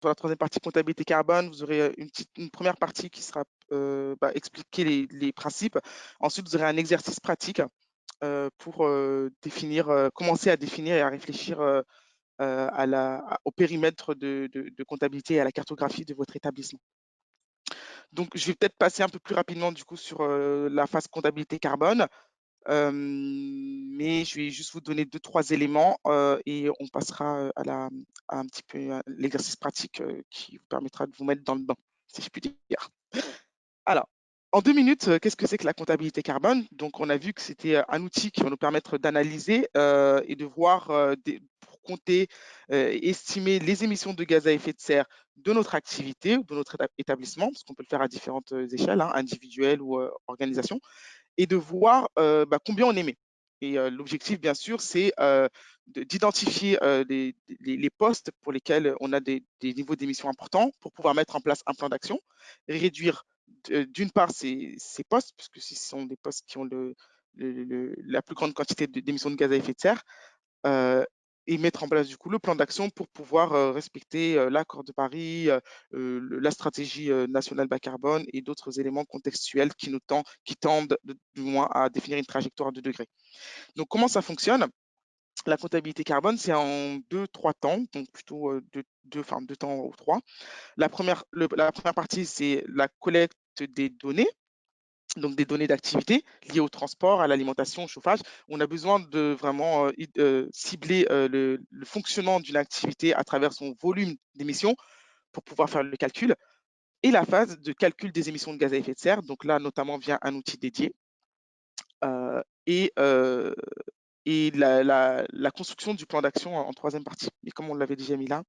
Pour la troisième partie comptabilité carbone, vous aurez une première partie qui sera expliquer les principes. Ensuite, vous aurez un exercice pratique pour commencer à définir et à réfléchir au périmètre de comptabilité et à la cartographie de votre établissement. Donc, je vais peut-être passer un peu plus rapidement du coup sur la phase comptabilité carbone. Mais je vais juste vous donner deux, trois éléments et on passera à un petit peu l'exercice pratique qui vous permettra de vous mettre dans le bain, si je puis dire. Alors, en 2 minutes, qu'est-ce que c'est que la comptabilité carbone? Donc, on a vu que c'était un outil qui va nous permettre d'analyser et de voir, pour compter et estimer les émissions de gaz à effet de serre de notre activité ou de notre établissement, parce qu'on peut le faire à différentes échelles, hein, individuelles ou organisation, et de voir combien on émet. Et l'objectif, bien sûr, c'est d'identifier les postes pour lesquels on a des niveaux d'émissions importants pour pouvoir mettre en place un plan d'action, réduire d'une part ces postes, puisque ce sont des postes qui ont la plus grande quantité d'émissions de gaz à effet de serre, euh, et mettre en place du coup le plan d'action pour pouvoir respecter l'accord de Paris, la stratégie nationale bas carbone et d'autres éléments contextuels qui tendent du moins à définir une trajectoire à 2 degrés. Donc comment ça fonctionne? La comptabilité carbone, c'est en deux, trois temps, donc plutôt deux temps ou trois. La première partie, c'est la collecte des données, donc des données d'activité liées au transport, à l'alimentation, au chauffage. On a besoin de vraiment cibler le fonctionnement d'une activité à travers son volume d'émissions pour pouvoir faire le calcul. Et la phase de calcul des émissions de gaz à effet de serre, donc là notamment via un outil dédié. Euh, et euh, et la construction du plan d'action en troisième partie. Et comme on l'avait déjà mis là,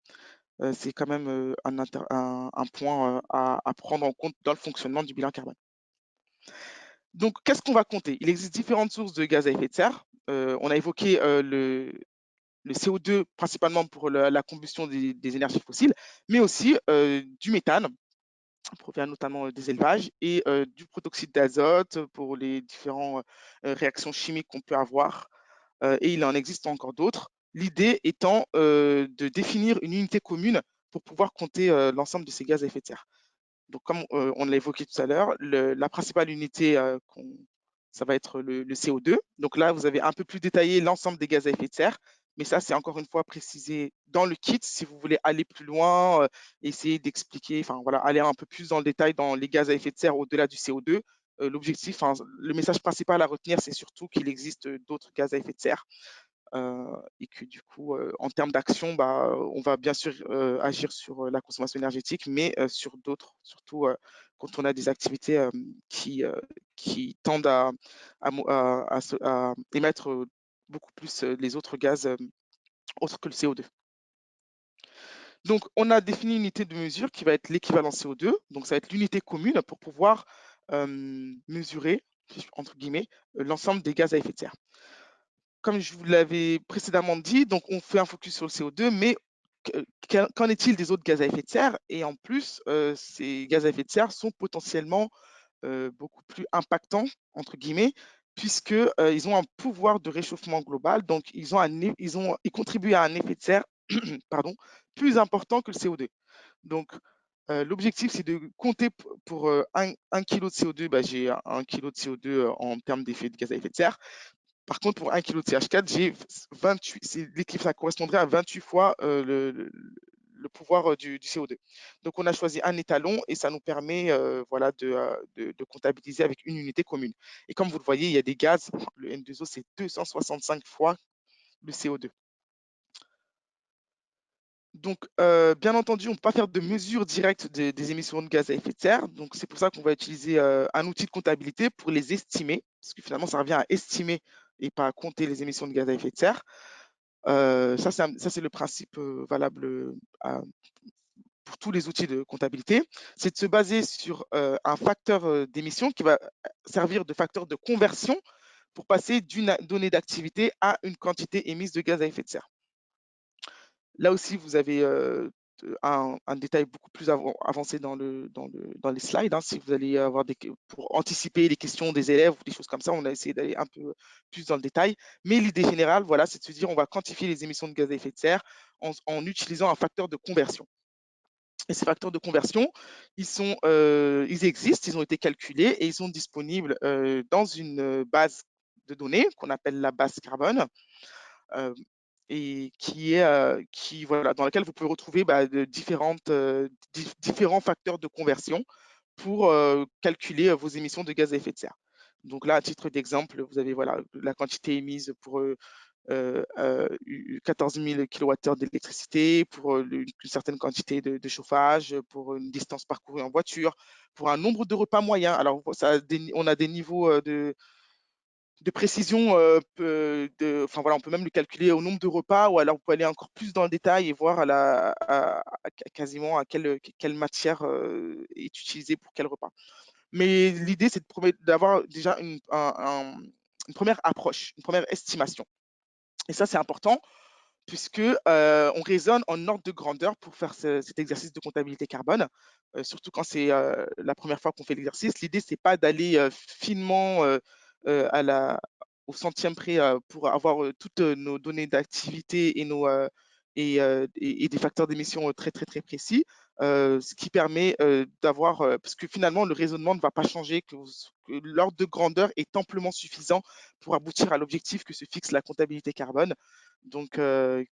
c'est quand même un point à prendre en compte dans le fonctionnement du bilan carbone. Donc, qu'est-ce qu'on va compter? Il existe différentes sources de gaz à effet de serre. On a évoqué le CO2 principalement pour la combustion des énergies fossiles, mais aussi du méthane, provient notamment des élevages, et du protoxyde d'azote pour les différentes réactions chimiques qu'on peut avoir. Et il en existe encore d'autres. L'idée étant de définir une unité commune pour pouvoir compter l'ensemble de ces gaz à effet de serre. Donc, comme on l'a évoqué tout à l'heure, la principale unité, ça va être le CO2. Donc là, vous avez un peu plus détaillé l'ensemble des gaz à effet de serre, mais ça, c'est encore une fois précisé dans le kit. Si vous voulez aller plus loin, essayer d'expliquer, enfin voilà, aller un peu plus dans le détail dans les gaz à effet de serre au-delà du CO2. L'objectif, le message principal à retenir, c'est surtout qu'il existe d'autres gaz à effet de serre et que du coup, en termes d'action, on va bien sûr agir sur la consommation énergétique, mais sur d'autres, surtout quand on a des activités qui tendent à émettre beaucoup plus les autres gaz autres que le CO2. Donc, on a défini une unité de mesure qui va être l'équivalent CO2. Donc, ça va être l'unité commune pour pouvoir mesurer, entre guillemets, l'ensemble des gaz à effet de serre. Comme je vous l'avais précédemment dit, donc on fait un focus sur le CO2, mais qu'en est-il des autres gaz à effet de serre? Et en plus, ces gaz à effet de serre sont potentiellement beaucoup plus impactants, entre guillemets, puisqu'ils ont un pouvoir de réchauffement global, donc ils contribuent à un effet de serre pardon, plus important que le CO2. Donc, l'objectif, c'est de compter pour 1 kg de CO2, j'ai 1 kg de CO2 en termes d'effet de gaz à effet de serre. Par contre, pour 1 kg de CH4, j'ai 28, ça correspondrait à 28 fois le pouvoir du CO2. Donc, on a choisi un étalon et ça nous permet voilà, de comptabiliser avec une unité commune. Et comme vous le voyez, il y a des gaz, le N2O, c'est 265 fois le CO2. Donc, bien entendu, on ne peut pas faire de mesure directe des émissions de gaz à effet de serre. Donc, c'est pour ça qu'on va utiliser un outil de comptabilité pour les estimer, parce que finalement, ça revient à estimer et pas à compter les émissions de gaz à effet de serre. Ça, c'est le principe valable pour tous les outils de comptabilité. C'est de se baser sur un facteur d'émission qui va servir de facteur de conversion pour passer d'une donnée d'activité à une quantité émise de gaz à effet de serre. Là aussi, vous avez un détail beaucoup plus avancé dans les slides. Hein, si vous allez avoir pour anticiper les questions des élèves ou des choses comme ça, on a essayé d'aller un peu plus dans le détail. Mais l'idée générale, voilà, c'est de se dire on va quantifier les émissions de gaz à effet de serre en utilisant un facteur de conversion. Et ces facteurs de conversion, ils existent, ils ont été calculés et ils sont disponibles dans une base de données qu'on appelle la base carbone, euh, et voilà, dans laquelle vous pouvez retrouver différents facteurs de conversion pour calculer vos émissions de gaz à effet de serre. Donc là, à titre d'exemple, vous avez voilà, la quantité émise pour 14 000 kWh d'électricité, pour une certaine quantité de chauffage, pour une distance parcourue en voiture, pour un nombre de repas moyen. Alors, on a des niveaux de précision, enfin voilà, on peut même le calculer au nombre de repas, ou alors vous pouvez aller encore plus dans le détail et voir quasiment à quelle matière est utilisée pour quel repas. Mais l'idée, c'est d'avoir déjà une première approche, une première estimation. Et ça, c'est important puisque on raisonne en ordre de grandeur pour faire cet exercice de comptabilité carbone, surtout quand c'est la première fois qu'on fait l'exercice. L'idée, c'est pas d'aller finement au centième près pour avoir toutes nos données d'activité et des facteurs d'émission très, très, très précis, ce qui permet d'avoir, parce que finalement, le raisonnement ne va pas changer, que l'ordre de grandeur est amplement suffisant pour aboutir à l'objectif que se fixe la comptabilité carbone, donc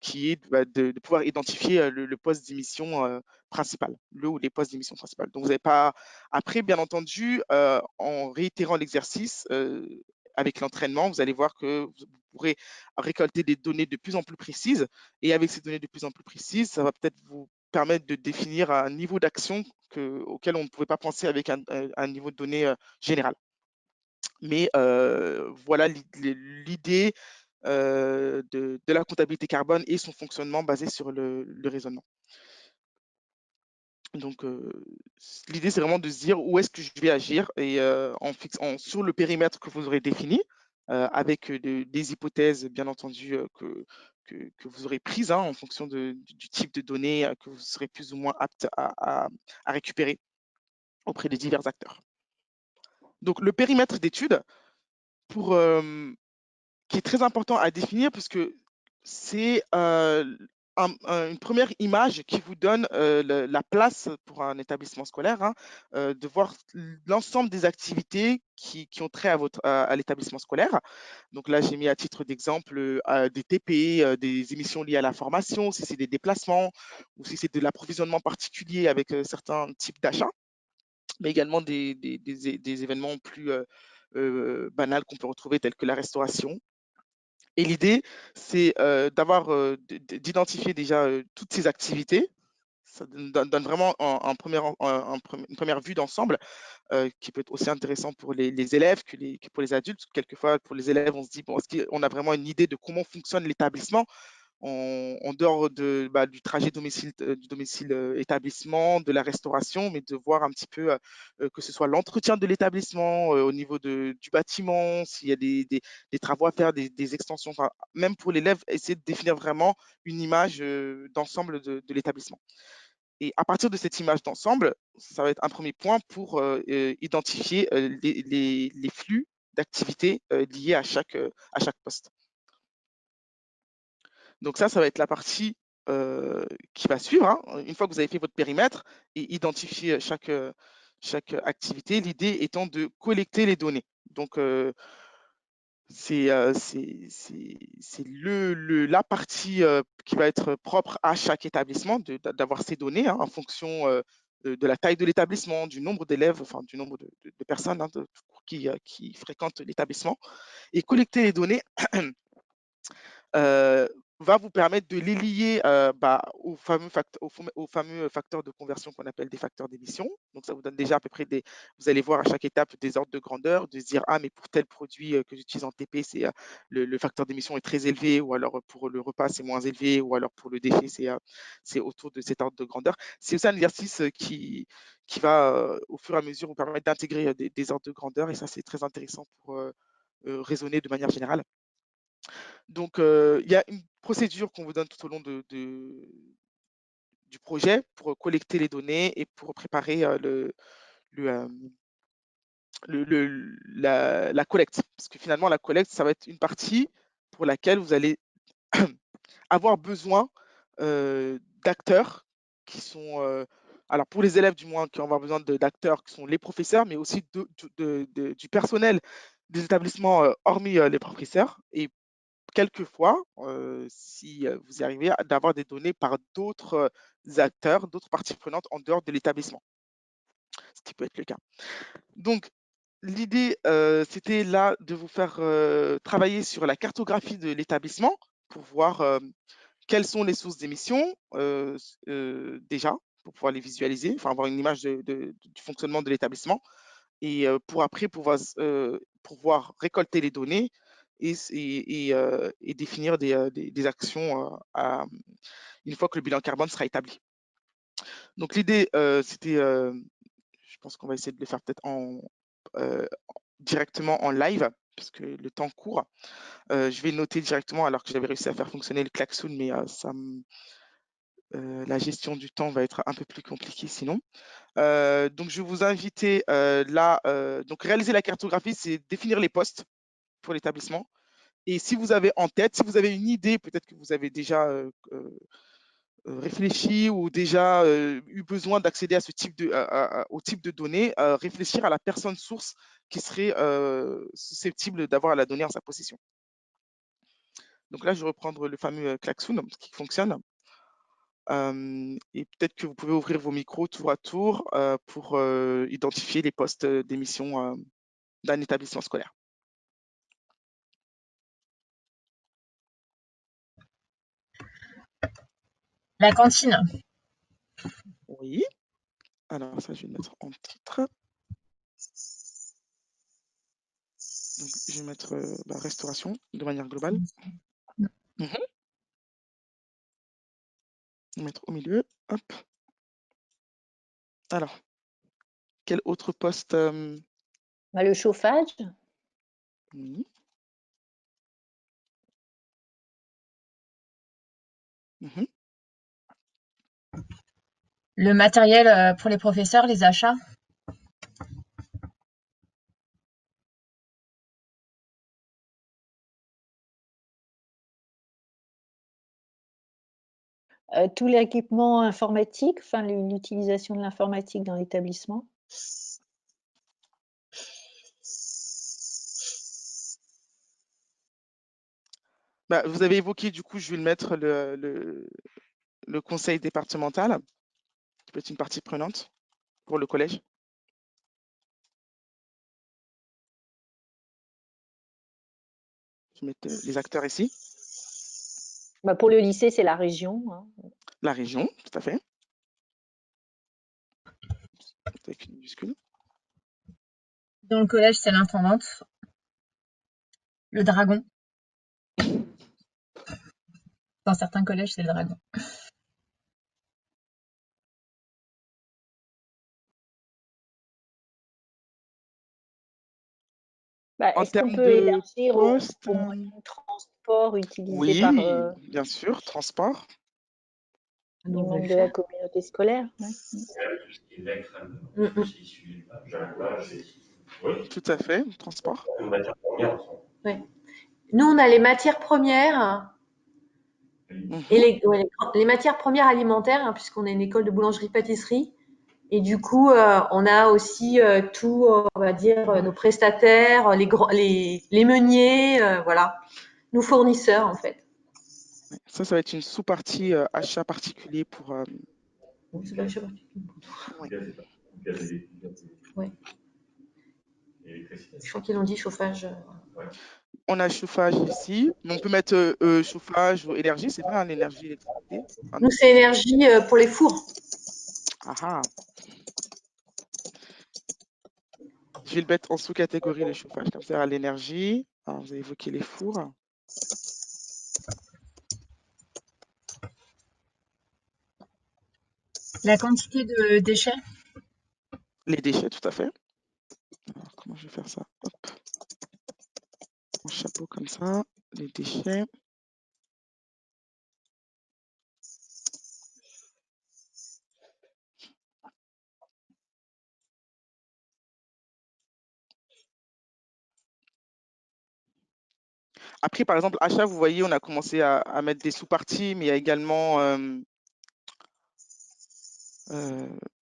qui est de pouvoir identifier le poste d'émission principal, le ou les postes d'émission principales. Donc vous n'avez pas. Après, bien entendu, en réitérant l'exercice avec l'entraînement, vous allez voir que vous pourrez récolter des données de plus en plus précises. Et avec ces données de plus en plus précises, ça va peut-être vous permettre de définir un niveau d'action auquel on ne pouvait pas penser avec un niveau de données général. Mais voilà l'idée de la comptabilité carbone et son fonctionnement basé sur le raisonnement. Donc, l'idée, c'est vraiment de se dire où est-ce que je vais agir et sur le périmètre que vous aurez défini, avec des hypothèses, bien entendu, que vous aurez prises en fonction du type de données que vous serez plus ou moins apte à récupérer auprès des divers acteurs. Donc, le périmètre d'étude, qui est très important à définir, puisque c'est une première image qui vous donne la place pour un établissement scolaire, de voir l'ensemble des activités qui ont trait à l'établissement scolaire. Donc là, j'ai mis à titre d'exemple des TP, des émissions liées à la formation, si c'est des déplacements ou si c'est de l'approvisionnement particulier avec certains types d'achats, mais également des événements plus banals qu'on peut retrouver, tels que la restauration. Et l'idée, c'est d'identifier déjà toutes ces activités. Ça donne vraiment une première vue d'ensemble qui peut être aussi intéressant pour les élèves que pour les adultes. Quelquefois, pour les élèves, on se dit, bon, est-ce qu'on a vraiment une idée de comment fonctionne l'établissement en dehors du trajet du domicile établissement, de la restauration, mais de voir un petit peu que ce soit l'entretien de l'établissement au niveau du bâtiment, s'il y a des travaux à faire, des extensions, enfin, même pour l'élève, essayer de définir vraiment une image d'ensemble de l'établissement. Et à partir de cette image d'ensemble, ça va être un premier point pour identifier les flux d'activités liés à chaque poste. Donc ça va être la partie qui va suivre. Une fois que vous avez fait votre périmètre et identifié chaque activité, l'idée étant de collecter les données. Donc, c'est la partie qui va être propre à chaque établissement, d'avoir ces données en fonction de la taille de l'établissement, du nombre d'élèves, enfin du nombre de personnes qui fréquentent l'établissement. Et collecter les données va vous permettre de les lier aux fameux facteurs de conversion qu'on appelle des facteurs d'émission. Donc, ça vous donne déjà à peu près vous allez voir à chaque étape des ordres de grandeur, de se dire, ah, mais pour tel produit que j'utilise en TP, le facteur d'émission est très élevé, ou alors pour le repas, c'est moins élevé, ou alors pour le déchet, c'est autour de cet ordre de grandeur. C'est aussi un exercice qui va, au fur et à mesure, vous permettre d'intégrer des ordres de grandeur, et ça, c'est très intéressant pour raisonner de manière générale. Donc, il y a une procédure qu'on vous donne tout au long du projet pour collecter les données et pour préparer la collecte. Parce que finalement, la collecte, ça va être une partie pour laquelle vous allez avoir besoin d'acteurs qui sont Alors, pour les élèves, du moins, qui vont avoir besoin d'acteurs, qui sont les professeurs, mais aussi du personnel des établissements, hormis les professeurs. Et quelquefois, si vous y arrivez, d'avoir des données par d'autres acteurs, d'autres parties prenantes en dehors de l'établissement, ce qui peut être le cas. Donc, l'idée, c'était là de vous faire travailler sur la cartographie de l'établissement pour voir quelles sont les sources d'émissions déjà, pour pouvoir les visualiser, enfin avoir une image du fonctionnement de l'établissement, et pour après pouvoir récolter les données et définir des actions une fois que le bilan carbone sera établi. Donc l'idée, c'était, je pense qu'on va essayer de le faire peut-être directement en live, parce que le temps court. Je vais noter directement, alors que j'avais réussi à faire fonctionner le klaxon, mais la gestion du temps va être un peu plus compliquée sinon. Donc, je vais vous inviter là, donc réaliser la cartographie, c'est définir les postes pour l'établissement. Et si vous avez en tête, si vous avez une idée, peut-être que vous avez déjà réfléchi ou déjà eu besoin d'accéder à ce type au type de données, réfléchir à la personne source qui serait susceptible d'avoir la donnée en sa possession. Donc là, je vais reprendre le fameux klaxon qui fonctionne. Et peut-être que vous pouvez ouvrir vos micros tour à tour pour identifier les postes d'émission d'un établissement scolaire. La cantine. Oui. Alors ça, je vais le mettre en titre. Donc, je vais mettre restauration de manière globale. Je vais mettre au milieu. Hop. Alors, quel autre poste Le chauffage. Oui. Le matériel pour les professeurs, les achats. Tout l'équipement informatique, enfin l'utilisation de l'informatique dans l'établissement. Vous avez évoqué, du coup, je vais le mettre le conseil départemental, qui peut être une partie prenante pour le collège. Je vais mettre les acteurs ici. Pour le lycée, c'est la région. Hein. La région, tout à fait. Avec une minuscule. Dans le collège, c'est l'intendante. Le dragon. Dans certains collèges, c'est le dragon. Est-ce qu'on peut élargir au moyen de transport utilisé par bien sûr, transport. les membres de la communauté scolaire? Tout à fait, transport. Ouais. Nous, on a les matières premières et les matières premières alimentaires, hein, puisqu'on est une école de boulangerie-pâtisserie. Et du coup, on a aussi tout, on va dire, nos prestataires, les meuniers, voilà, nos fournisseurs en fait. Ça va être une sous-partie achat particulier pour. C'est pas achat particulier. Ouais. Je crois qu'ils ont dit chauffage. On a chauffage ici, mais on peut mettre chauffage ou énergie, c'est bien l'énergie, électricité. Nous, c'est énergie pour les fours. Ah. Je vais le mettre en sous-catégorie le chauffage, comme ça à l'énergie. Alors, vous avez évoqué les fours. La quantité de déchets. Les déchets, tout à fait. Alors, comment je vais faire ça? Hop. En chapeau comme ça, les déchets. Après, par exemple, achat, vous voyez, on a commencé à mettre des sous-parties, mais il y a également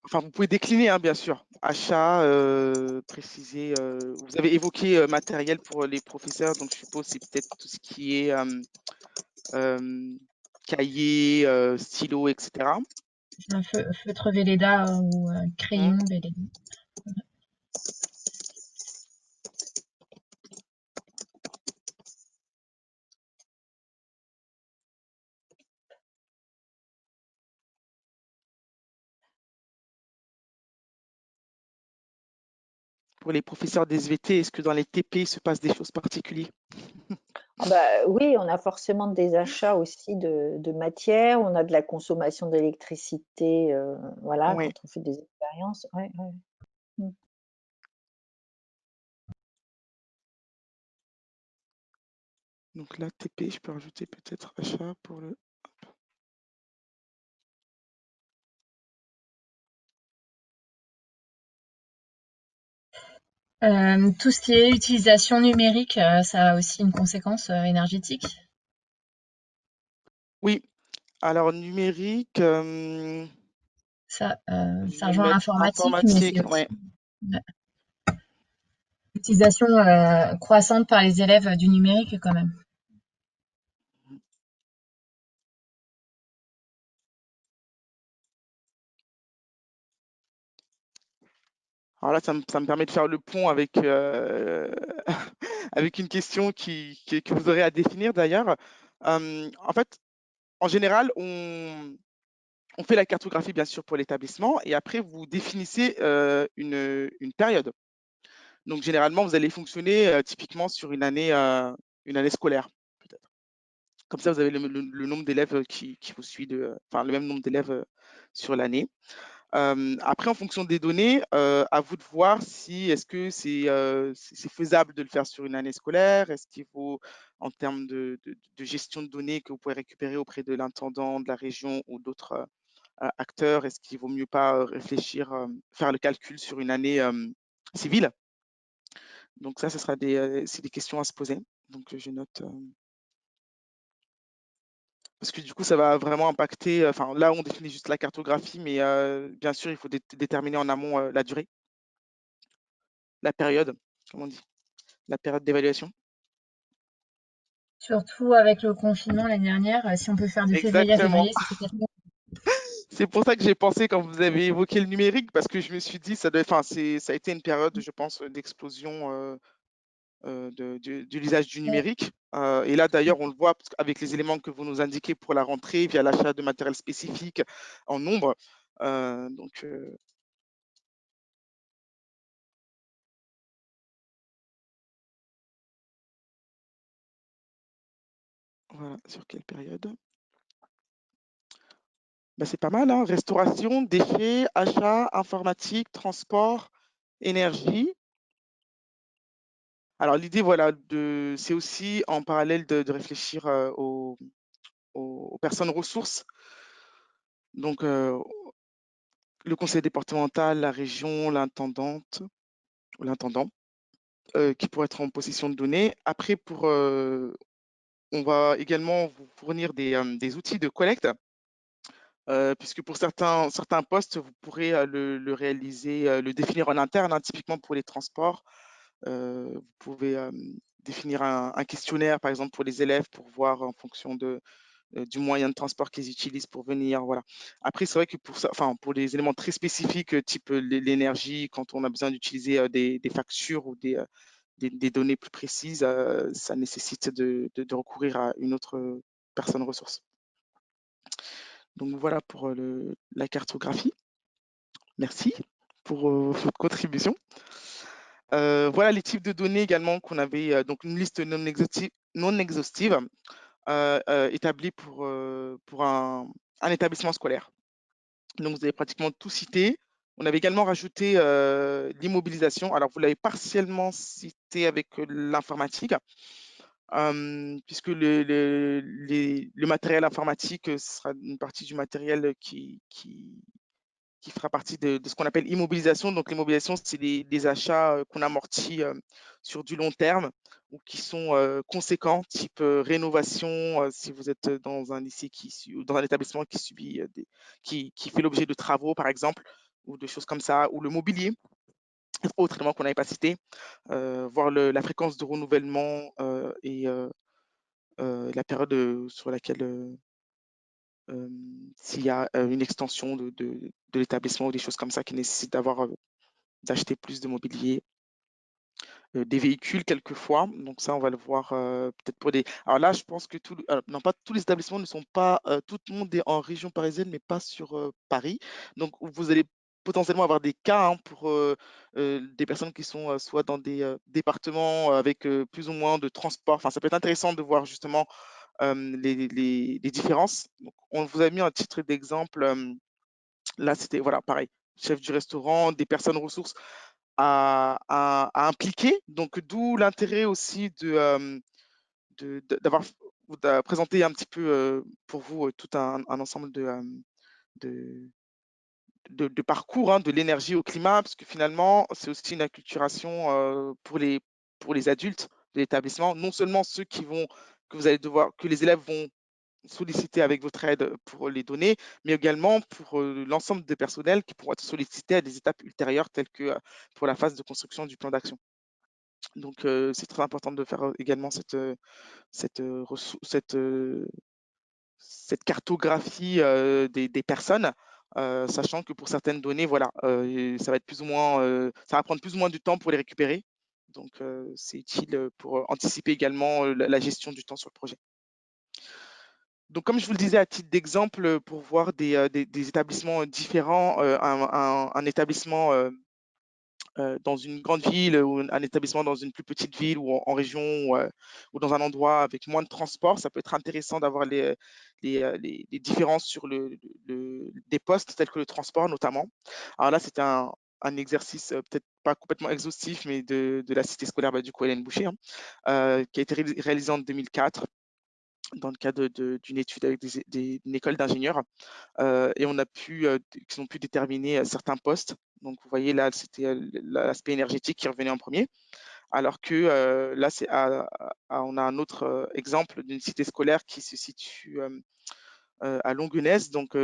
enfin, vous pouvez décliner, hein, bien sûr. Achat, préciser. Vous avez évoqué matériel pour les professeurs, donc je suppose c'est peut-être tout ce qui est cahier, stylo, etc. Un feutre Velleda ou crayon Velleda. Pour les professeurs des SVT, est-ce que dans les TP, il se passe des choses particulières? Ah bah, oui, on a forcément des achats aussi de matière, on a de la consommation d'électricité, voilà, Oui. quand on fait des expériences. Ouais, ouais. Mm. Donc là, TP, je peux rajouter peut-être achat pour le... Tout ce qui est utilisation numérique, ça a aussi une conséquence énergétique. Oui, alors numérique, Ça je vais rejoint mettre l'informatique, mais c'est informatique, aussi ouais. l'utilisation croissante par les élèves du numérique quand même. Alors là, ça me permet de faire le pont avec, avec une question que vous aurez à définir d'ailleurs. En fait, en général, on fait la cartographie bien sûr pour l'établissement et après vous définissez une période. Donc généralement, vous allez fonctionner typiquement sur une année scolaire, peut-être. Comme ça, vous avez le nombre d'élèves qui vous suit, enfin le même nombre d'élèves sur l'année. Après, en fonction des données, à vous de voir si est-ce que c'est faisable de le faire sur une année scolaire, est-ce qu'il faut, en termes de gestion de données que vous pouvez récupérer auprès de l'intendant de la région ou d'autres acteurs, est-ce qu'il vaut mieux pas réfléchir, faire le calcul sur une année civile? Donc ça, ce sera c'est des questions à se poser. Donc je note. Parce que du coup, ça va vraiment impacter. Enfin, là, on définit juste la cartographie, mais bien sûr, il faut déterminer en amont la durée, la période, comment on dit, la période d'évaluation. Surtout avec le confinement l'année dernière, si on peut faire de février à Exactement. février, c'est peut-être mieux. C'est pour ça que j'ai pensé quand vous avez évoqué le numérique, parce que je me suis dit, enfin, ça a été une période, je pense, d'explosion de l'usage du numérique. Et là, d'ailleurs, on le voit avec les éléments que vous nous indiquez pour la rentrée, via l'achat de matériel spécifique en nombre. Donc, voilà, sur quelle période? Bah, c'est pas mal, hein. Restauration, déchets, achats, informatique, transport, énergie. Alors l'idée, voilà, c'est aussi en parallèle de réfléchir aux personnes ressources. Donc le conseil départemental, la région, l'intendante ou l'intendant, qui pourraient être en possession de données. Après, on va également vous fournir des outils de collecte. Puisque pour certains postes, vous pourrez le réaliser, le définir en interne, hein, typiquement pour les transports. Vous pouvez définir un questionnaire, par exemple, pour les élèves, pour voir en fonction du moyen de transport qu'ils utilisent pour venir. Voilà. Après, c'est vrai que pour les éléments très spécifiques, type l'énergie, quand on a besoin d'utiliser des factures ou des données plus précises, ça nécessite de recourir à une autre personne ressource. Donc voilà pour la cartographie. Merci pour votre contribution. Voilà les types de données également qu'on avait, donc une liste non exhaustive établie pour un établissement scolaire. Donc vous avez pratiquement tout cité. On avait également rajouté l'immobilisation. Alors vous l'avez partiellement cité avec l'informatique, puisque le matériel informatique sera une partie du matériel qui fera partie de ce qu'on appelle immobilisation. Donc l'immobilisation, c'est des achats qu'on amortit sur du long terme ou qui sont conséquents, type rénovation, si vous êtes dans un lycée ou dans un établissement qui subit qui fait l'objet de travaux, par exemple, ou de choses comme ça, ou le mobilier, autre élément qu'on n'avait pas cité, voir la fréquence de renouvellement et la période sur laquelle s'il y a une extension de l'établissement ou des choses comme ça qui nécessitent d'acheter plus de mobilier, des véhicules quelquefois. Donc ça, on va le voir peut-être pour des. Alors là, je pense que non, pas tous les établissements ne sont pas. Tout le monde est en région parisienne, mais pas sur Paris. Donc vous allez potentiellement avoir des cas pour des personnes qui sont soit dans des départements avec plus ou moins de transport. Enfin, ça peut être intéressant de voir justement les différences. Donc, on vous a mis un titre d'exemple. Là, c'était voilà, pareil, chef du restaurant, des personnes ressources à impliquer. Donc, d'où l'intérêt aussi d'avoir présenté un petit peu pour vous tout un ensemble de, de parcours, hein, de l'énergie au climat, parce que finalement, c'est aussi une acculturation pour les adultes de l'établissement, non seulement ceux que vous allez devoir, que les élèves vont solliciter avec votre aide pour les données, mais également pour l'ensemble des personnels qui pourront être sollicités à des étapes ultérieures, telles que pour la phase de construction du plan d'action. Donc, c'est très important de faire également cette, cette, cette cartographie des personnes, sachant que pour certaines données, voilà, ça va être plus ou moins, ça va prendre plus ou moins du temps pour les récupérer. Donc, c'est utile pour anticiper également la gestion du temps sur le projet. Donc, comme je vous le disais à titre d'exemple, pour voir des établissements différents, un établissement dans une grande ville ou un établissement dans une plus petite ville ou en région ou dans un endroit avec moins de transport, ça peut être intéressant d'avoir les différences sur des postes tels que le transport notamment. Alors là, c'était un exercice peut-être pas complètement exhaustif, mais de la cité scolaire du coup Hélène Boucher, hein, qui a été réalisé en 2004 dans le cadre d'une étude avec une école d'ingénieurs. Et ils ont pu déterminer certains postes. Donc, vous voyez, là, c'était l'aspect énergétique qui revenait en premier. Alors que là, on a un autre exemple d'une cité scolaire qui se situe à Longuenesse, donc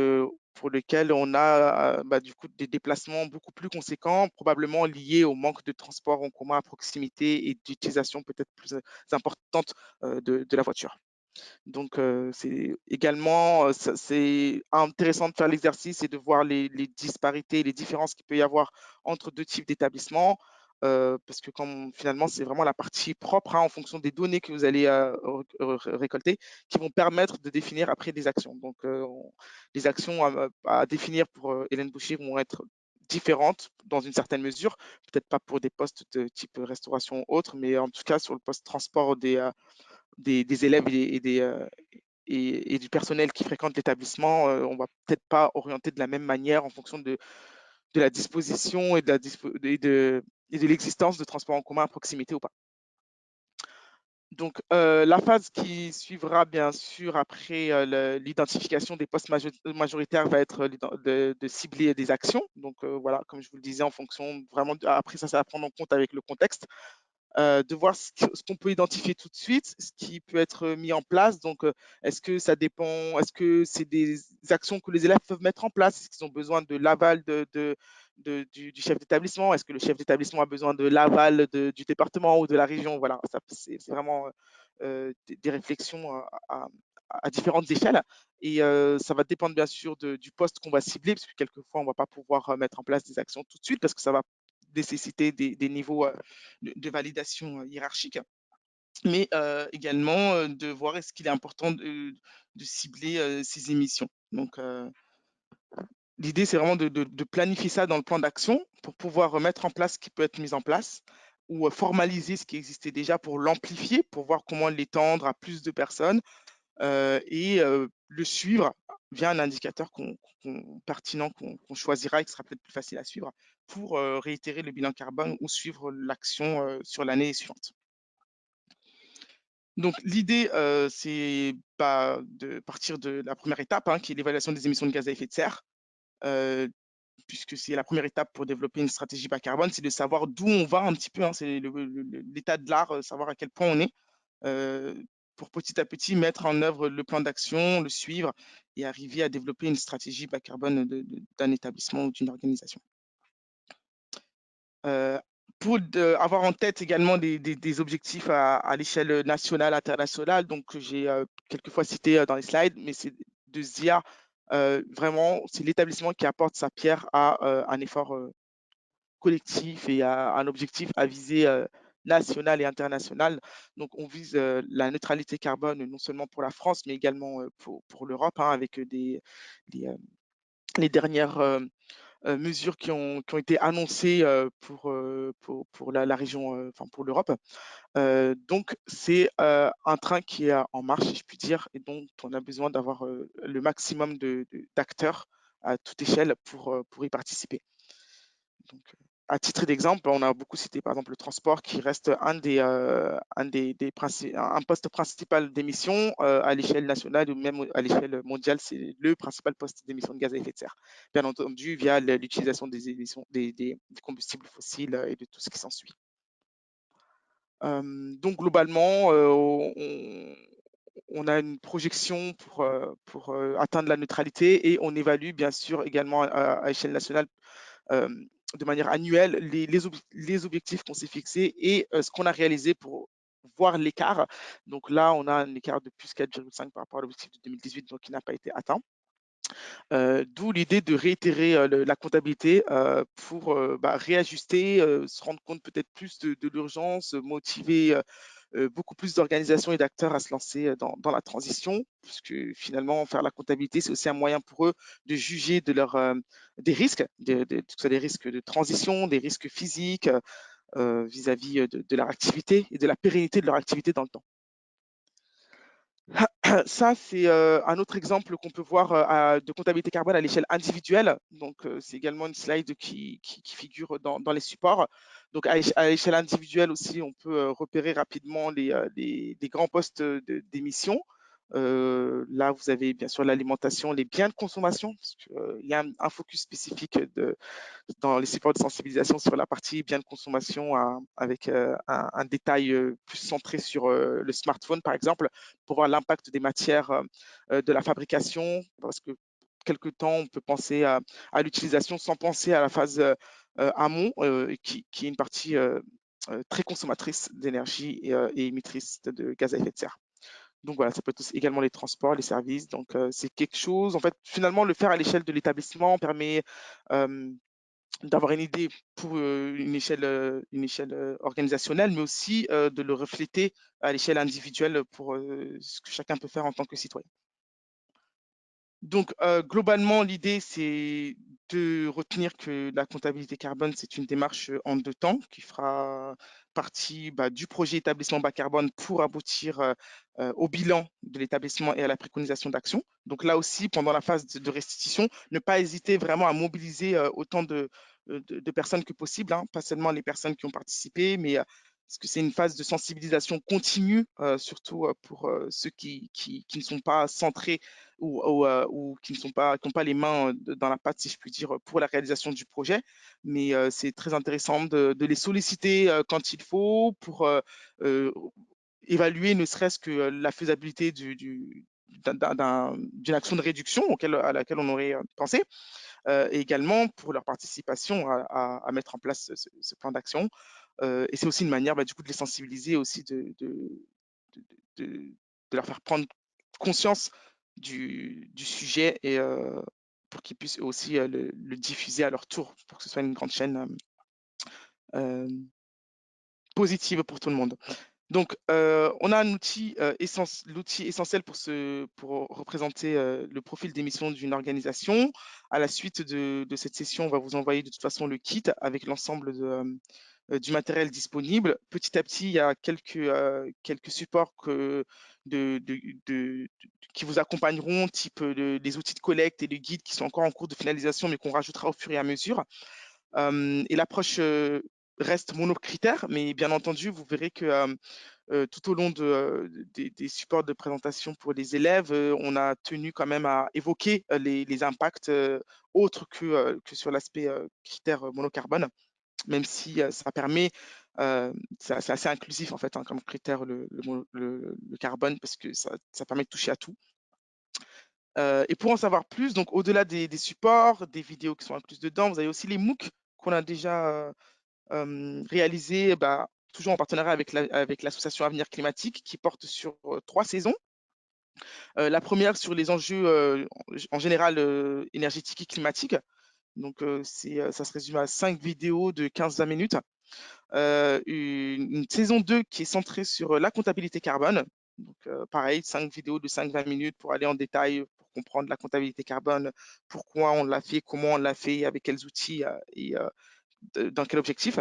pour lequel on a du coup des déplacements beaucoup plus conséquents, probablement liés au manque de transport en commun à proximité et d'utilisation peut-être plus importante de la voiture. Donc, c'est également c'est intéressant de faire l'exercice et de voir les disparités, les différences qu'il peut y avoir entre deux types d'établissements, parce que finalement, c'est vraiment la partie propre, hein, en fonction des données que vous allez récolter, qui vont permettre de définir après des actions. Donc, les actions à définir pour Hélène Boucher vont être différentes dans une certaine mesure, peut-être pas pour des postes de type restauration ou autre, mais en tout cas sur le poste transport des élèves et du personnel qui fréquente l'établissement, on va peut-être pas orienter de la même manière en fonction de la disposition et de l'existence de transports en commun à proximité ou pas. Donc, la phase qui suivra, bien sûr, après l'identification des postes majoritaires va être de cibler des actions. Donc, voilà, comme je vous le disais, en fonction vraiment, après ça va prendre en compte avec le contexte. De voir ce qu'on peut identifier tout de suite, ce qui peut être mis en place. Donc, est-ce que ça dépend, est-ce que c'est des actions que les élèves peuvent mettre en place? Est-ce qu'ils ont besoin de l'aval du chef d'établissement? Est-ce que le chef d'établissement a besoin de l'aval du département ou de la région? Voilà, c'est vraiment des réflexions à différentes échelles. Et ça va dépendre bien sûr du poste qu'on va cibler, parce que quelquefois, on ne va pas pouvoir mettre en place des actions tout de suite, parce que ça va nécessiter des niveaux de validation hiérarchique, mais également de voir est-ce qu'il est important de cibler ces émissions. Donc, l'idée, c'est vraiment de planifier ça dans le plan d'action pour pouvoir remettre en place ce qui peut être mis en place ou formaliser ce qui existait déjà pour l'amplifier, pour voir comment l'étendre à plus de personnes et le suivre via un indicateur pertinent qu'on choisira et qui sera peut-être plus facile à suivre pour réitérer le bilan carbone ou suivre l'action sur l'année suivante. Donc, l'idée, c'est de partir de la première étape, hein, qui est l'évaluation des émissions de gaz à effet de serre, puisque c'est la première étape pour développer une stratégie bas carbone, c'est de savoir d'où on va un petit peu, hein, c'est l'état de l'art, savoir à quel point on est, pour petit à petit mettre en œuvre le plan d'action, le suivre et arriver à développer une stratégie bas carbone d'un établissement ou d'une organisation. Pour avoir en tête également des objectifs à l'échelle nationale, internationale, donc j'ai quelquefois cité dans les slides, mais c'est de se dire vraiment, c'est l'établissement qui apporte sa pierre à un effort collectif et à un objectif à viser national et international. Donc, on vise la neutralité carbone non seulement pour la France, mais également pour l'Europe, hein, avec les, euh, les dernières mesures qui ont été annoncées pour la région, enfin pour l'Europe. Donc, c'est un train qui est en marche, si je puis dire, et dont on a besoin d'avoir le maximum d'acteurs à toute échelle pour y participer. Donc, à titre d'exemple, on a beaucoup cité par exemple le transport qui reste un poste principal d'émission à l'échelle nationale ou même à l'échelle mondiale, c'est le principal poste d'émission de gaz à effet de serre. Bien entendu, via l'utilisation des émissions des combustibles fossiles et de tout ce qui s'ensuit. Donc globalement, on a une projection pour atteindre la neutralité et on évalue bien sûr également à échelle nationale de manière annuelle les objectifs qu'on s'est fixés et ce qu'on a réalisé pour voir l'écart. Donc là, on a un écart de plus 4,5 par rapport à l'objectif de 2018, donc qui n'a pas été atteint. D'où l'idée de réitérer la comptabilité pour réajuster, se rendre compte peut-être plus de l'urgence, motiver beaucoup plus d'organisations et d'acteurs à se lancer dans la transition, puisque finalement, faire la comptabilité, c'est aussi un moyen pour eux de juger des risques, que ce soit des risques de transition, des risques physiques vis-à-vis de leur activité et de la pérennité de leur activité dans le temps. Ça, c'est un autre exemple qu'on peut voir de comptabilité carbone à l'échelle individuelle. Donc, c'est également une slide qui figure dans les supports. Donc, à l'échelle individuelle aussi, on peut repérer rapidement les grands postes d'émissions. Là, vous avez bien sûr l'alimentation, les biens de consommation, parce qu'il y a un focus spécifique dans les supports de sensibilisation sur la partie biens de consommation avec un détail plus centré sur le smartphone, par exemple, pour voir l'impact des matières de la fabrication, parce que quelque temps, on peut penser à l'utilisation sans penser à la phase amont, qui est une partie très consommatrice d'énergie et émettrice de gaz à effet de serre. Donc voilà, ça peut être également les transports, les services. Donc c'est quelque chose, en fait, finalement, le faire à l'échelle de l'établissement permet d'avoir une idée pour une échelle organisationnelle, mais aussi de le refléter à l'échelle individuelle pour ce que chacun peut faire en tant que citoyen. Donc, globalement, l'idée, c'est de retenir que la comptabilité carbone, c'est une démarche en 2 temps qui fera partie du projet établissement bas carbone pour aboutir au bilan de l'établissement et à la préconisation d'action. Donc là aussi, pendant la phase de restitution, ne pas hésiter vraiment à mobiliser autant de personnes que possible, hein, pas seulement les personnes qui ont participé, mais parce que c'est une phase de sensibilisation continue, surtout pour ceux qui ne sont pas centrés ou qui n'ont pas les mains dans la pâte, si je puis dire, pour la réalisation du projet. Mais c'est très intéressant de les solliciter quand il faut pour évaluer ne serait-ce que la faisabilité d'une action de réduction à laquelle on aurait pensé, et également pour leur participation à mettre en place ce plan d'action. Et c'est aussi une manière du coup de les sensibiliser aussi de leur faire prendre conscience du sujet et pour qu'ils puissent aussi le diffuser à leur tour pour que ce soit une grande chaîne positive pour tout le monde. Donc, on a un outil, l'outil essentiel pour représenter le profil d'émission d'une organisation. À la suite de cette session, on va vous envoyer de toute façon le kit avec l'ensemble du matériel disponible. Petit à petit, il y a quelques supports qui vous accompagneront, type les outils de collecte et les guides qui sont encore en cours de finalisation, mais qu'on rajoutera au fur et à mesure. Et l'approche reste monocritère, mais bien entendu, vous verrez que tout au long des supports de présentation pour les élèves, on a tenu quand même à évoquer les impacts autres que sur l'aspect critère monocarbone, même si ça permet, c'est assez inclusif en fait, hein, comme critère le carbone, parce que ça permet de toucher à tout. Et pour en savoir plus, donc au-delà des supports, des vidéos qui sont incluses dedans, vous avez aussi les MOOC qu'on a déjà réalisée toujours en partenariat avec l'association Avenir Climatique, qui porte sur 3 saisons. La première sur les enjeux en général énergétiques et climatiques. Donc, ça se résume à 5 vidéos de 15-20 minutes. Une saison 2 qui est centrée sur la comptabilité carbone. Donc, pareil, 5 vidéos de 5-20 minutes pour aller en détail, pour comprendre la comptabilité carbone, pourquoi on l'a fait, comment on l'a fait, avec quels outils et dans quel objectif.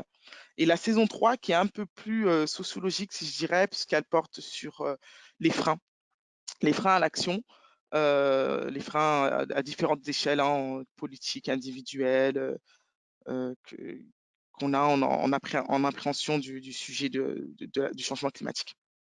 Et la saison 3 qui est un peu plus sociologique, si je dirais, puisqu'elle porte sur les freins à l'action, les freins à différentes échelles, hein, politiques, individuelles, qu'on a en appréhension du sujet du changement climatique.